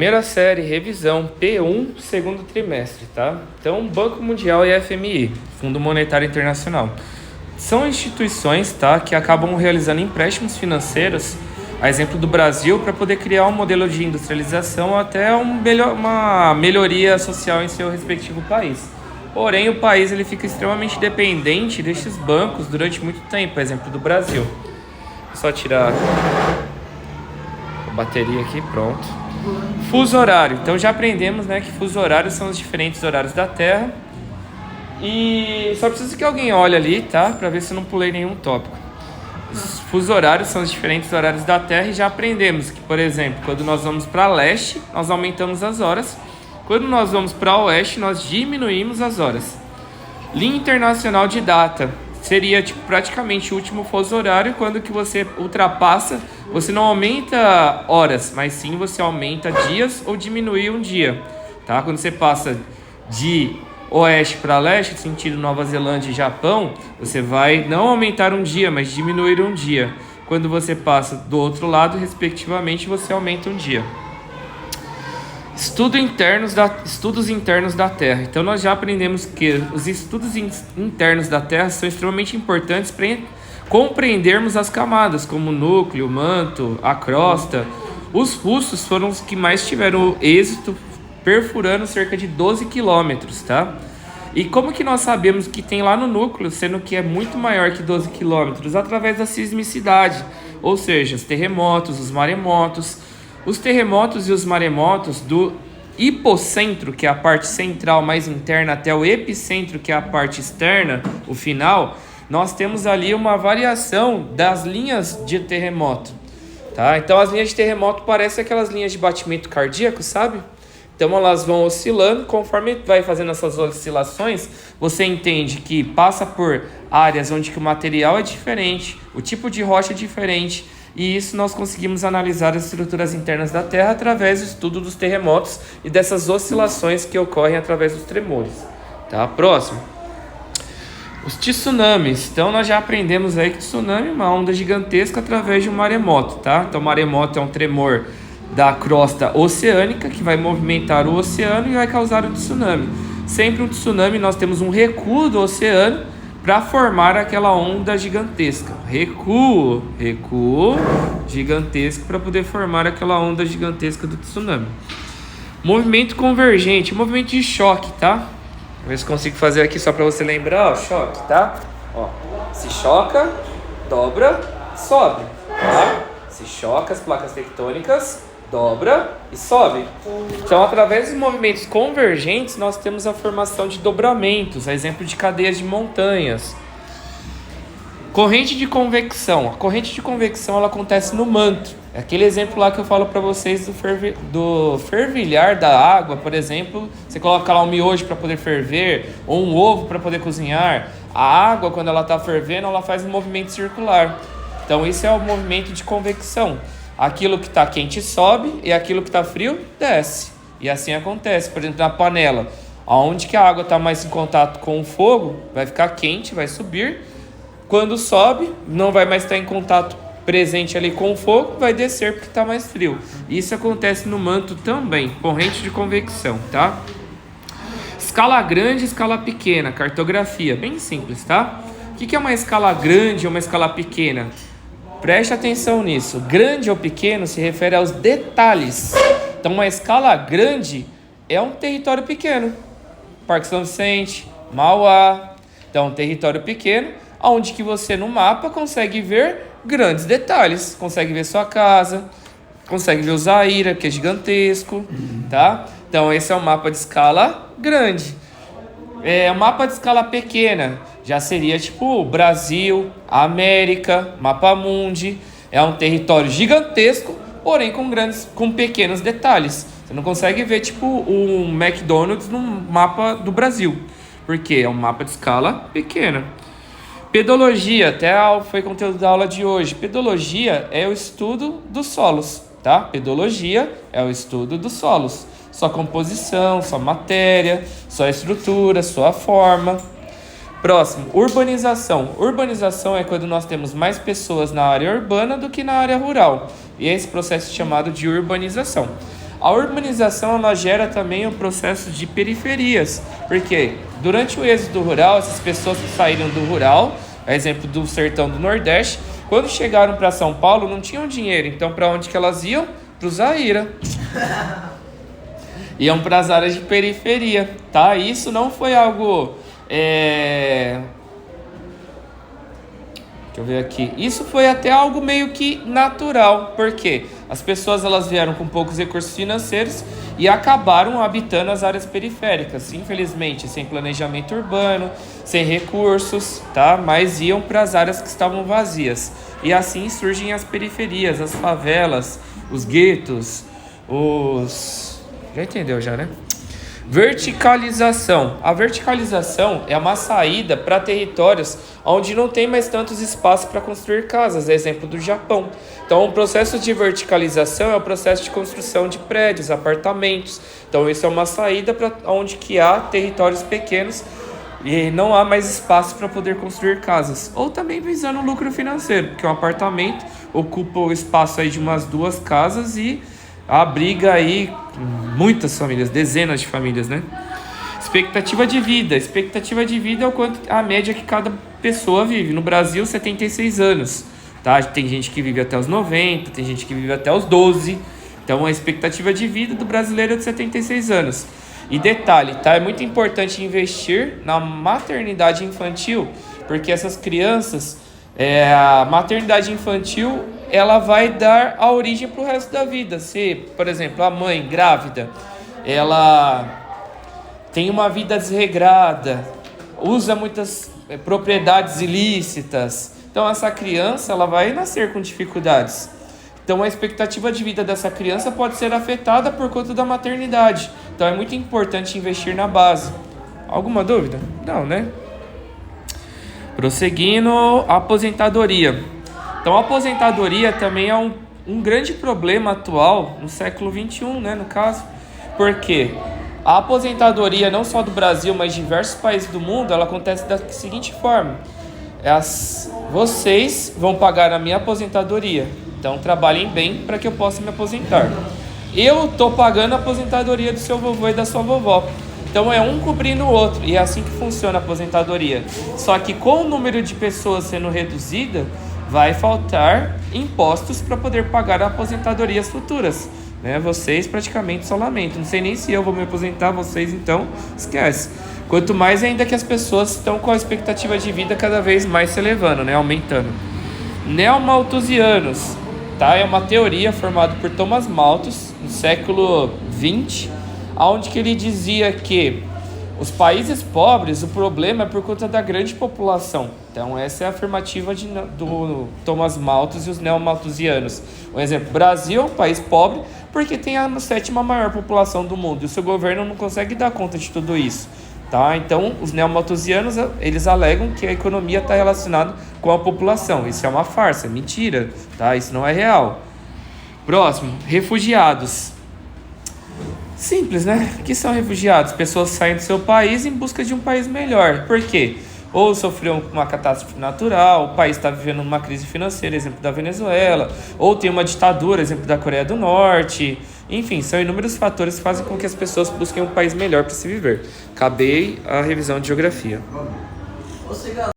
Primeira série, revisão P1, segundo trimestre, tá? Então, Banco Mundial e FMI, Fundo Monetário Internacional, são instituições, tá, que acabam realizando empréstimos financeiros, a exemplo do Brasil, para poder criar um modelo de industrialização ou até uma melhoria social em seu respectivo país. Porém, o país ele fica extremamente dependente destes bancos durante muito tempo, a exemplo do Brasil. Só tirar a bateria aqui, pronto. Fuso horário. Então já aprendemos, né, que fuso horários são os diferentes horários da Terra. E só preciso que alguém olhe ali, tá? Para ver se eu não pulei nenhum tópico. Os fuso horários são os diferentes horários da Terra e já aprendemos que, por exemplo, quando nós vamos para leste, nós aumentamos as horas. Quando nós vamos para oeste, nós diminuímos as horas. Linha internacional de data seria praticamente o último fuso horário. Quando que você ultrapassa, você não aumenta horas, mas sim você aumenta dias ou diminui um dia, tá? Quando você passa de oeste para leste, sentido Nova Zelândia e Japão, você vai não aumentar um dia, mas diminuir um dia. Quando você passa do outro lado, respectivamente, você aumenta um dia. Estudos internos da Terra. Então nós já aprendemos que os estudos internos da Terra são extremamente importantes para compreendermos as camadas, como o núcleo, o manto, a crosta. Os russos foram os que mais tiveram êxito, perfurando cerca de 12 quilômetros, tá? E como que nós sabemos que tem lá no núcleo, sendo que é muito maior que 12 quilômetros? Através da sismicidade, ou seja, os terremotos, os maremotos. Os terremotos e os maremotos do hipocentro, que é a parte central mais interna, até o epicentro, que é a parte externa, o final, nós temos ali uma variação das linhas de terremoto, tá? Então as linhas de terremoto parecem aquelas linhas de batimento cardíaco, sabe? Então elas vão oscilando, conforme vai fazendo essas oscilações, você entende que passa por áreas onde que o material é diferente, o tipo de rocha é diferente, e isso nós conseguimos analisar as estruturas internas da Terra através do estudo dos terremotos e dessas oscilações que ocorrem através dos tremores, tá? Próximo. Os tsunamis. Então nós já aprendemos aí que tsunami é uma onda gigantesca através de um maremoto, tá? Então maremoto é um tremor da crosta oceânica que vai movimentar o oceano e vai causar um tsunami. Sempre um tsunami nós temos um recuo do oceano para formar aquela onda gigantesca. Recuo gigantesco para poder formar aquela onda gigantesca do tsunami. Movimento convergente, movimento de choque, tá? Vou ver se consigo fazer aqui só para você lembrar, ó, choque, tá? Ó, se choca, dobra, sobe, tá? Se choca as placas tectônicas, dobra e sobe. Então, através dos movimentos convergentes, nós temos a formação de dobramentos, a exemplo de cadeias de montanhas. Corrente de convecção. A corrente de convecção ela acontece no manto. É aquele exemplo lá que eu falo para vocês do fervilhar da água, por exemplo. Você coloca lá um miojo para poder ferver, ou um ovo para poder cozinhar. A água, quando ela está fervendo, ela faz um movimento circular. Então, isso é o movimento de convecção. Aquilo que está quente sobe e aquilo que está frio desce. E assim acontece, por exemplo, na panela. Onde que a água está mais em contato com o fogo, vai ficar quente, vai subir. Quando sobe, não vai mais estar em contato presente ali com o fogo, vai descer porque está mais frio. Isso acontece no manto também, corrente de convecção, tá? Escala grande e escala pequena, cartografia, bem simples, tá? O que é uma escala grande ou uma escala pequena? Preste atenção nisso. Grande ou pequeno se refere aos detalhes. Então, uma escala grande é um território pequeno. Parque São Vicente, Mauá. Então, um território pequeno, onde que você no mapa consegue ver grandes detalhes. Consegue ver sua casa, consegue ver o Zaira, que é gigantesco, tá? Então, esse é um mapa de escala grande. O mapa de escala pequena já seria tipo Brasil, América, Mapa Mundi. É um território gigantesco, porém com pequenos detalhes. Você não consegue ver tipo um McDonald's no mapa do Brasil, porque é um mapa de escala pequena. Pedologia, até foi conteúdo da aula de hoje. Pedologia é o estudo dos solos, tá? Pedologia é o estudo dos solos. Sua composição, sua matéria, sua estrutura, sua forma. Próximo, urbanização. Urbanização é quando nós temos mais pessoas na área urbana do que na área rural. E esse processo é chamado de urbanização. A urbanização ela gera também o processo de periferias, porque durante o êxodo rural, essas pessoas que saíram do rural, exemplo do sertão do Nordeste, quando chegaram para São Paulo não tinham dinheiro, então para onde que elas iam? Para o Zaira. Iam para as áreas de periferia, tá? Isso não foi algo... Deixa eu ver aqui. Isso foi até algo meio que natural, porque as pessoas elas vieram com poucos recursos financeiros e acabaram habitando as áreas periféricas, infelizmente, sem planejamento urbano, sem recursos, tá? Mas iam para as áreas que estavam vazias. E assim surgem as periferias, as favelas, os guetos, os... Já entendeu já, né? Verticalização. A verticalização é uma saída para territórios onde não tem mais tantos espaços para construir casas, exemplo do Japão. Então, o processo de verticalização é o processo de construção de prédios, apartamentos. Então, isso é uma saída para onde que há territórios pequenos e não há mais espaço para poder construir casas. Ou também visando lucro financeiro, porque um apartamento ocupa o espaço aí de umas 2 casas e abriga aí muitas famílias, dezenas de famílias, né? Expectativa de vida. Expectativa de vida é o quanto a média que cada pessoa vive. No Brasil, 76 anos, tá? Tem gente que vive até os 90, tem gente que vive até os 12. Então, a expectativa de vida do brasileiro é de 76 anos. E detalhe, tá? É muito importante investir na maternidade infantil, porque essas crianças, a maternidade infantil, ela vai dar a origem para o resto da vida. Se, por exemplo, a mãe grávida, ela tem uma vida desregrada, usa muitas propriedades ilícitas, então essa criança ela vai nascer com dificuldades. Então a expectativa de vida dessa criança pode ser afetada por conta da maternidade. Então é muito importante investir na base. Alguma dúvida? Não, né? Prosseguindo, aposentadoria. Então a aposentadoria também é um grande problema atual no século XXI, né, no caso. Porque a aposentadoria não só do Brasil, mas de diversos países do mundo, ela acontece da seguinte forma. Vocês vão pagar a minha aposentadoria, então trabalhem bem para que eu possa me aposentar. Eu estou pagando a aposentadoria do seu vovô e da sua vovó. Então é um cobrindo o outro, e é assim que funciona a aposentadoria. Só que com o número de pessoas sendo reduzida, vai faltar impostos para poder pagar aposentadorias futuras, né? Vocês praticamente só lamentam. Não sei nem se eu vou me aposentar, vocês então esquece. Quanto mais ainda que as pessoas estão com a expectativa de vida cada vez mais se elevando, né? Aumentando. Neomalthusianos, tá? É uma teoria formada por Thomas Malthus no século XX, onde que ele dizia que os países pobres, o problema é por conta da grande população. Então essa é a afirmativa do Thomas Malthus e os neomalthusianos. Um exemplo, Brasil é um país pobre porque tem a 7ª maior população do mundo e o seu governo não consegue dar conta de tudo isso. Tá? Então os neomalthusianos eles alegam que a economia está relacionada com a população. Isso é uma farsa, é mentira, tá? Isso não é real. Próximo, refugiados. Simples, né? O que são refugiados? Pessoas saem do seu país em busca de um país melhor. Por quê? Ou sofreu uma catástrofe natural, o país está vivendo uma crise financeira, exemplo da Venezuela, ou tem uma ditadura, exemplo da Coreia do Norte. Enfim, são inúmeros fatores que fazem com que as pessoas busquem um país melhor para se viver. Acabei a revisão de geografia.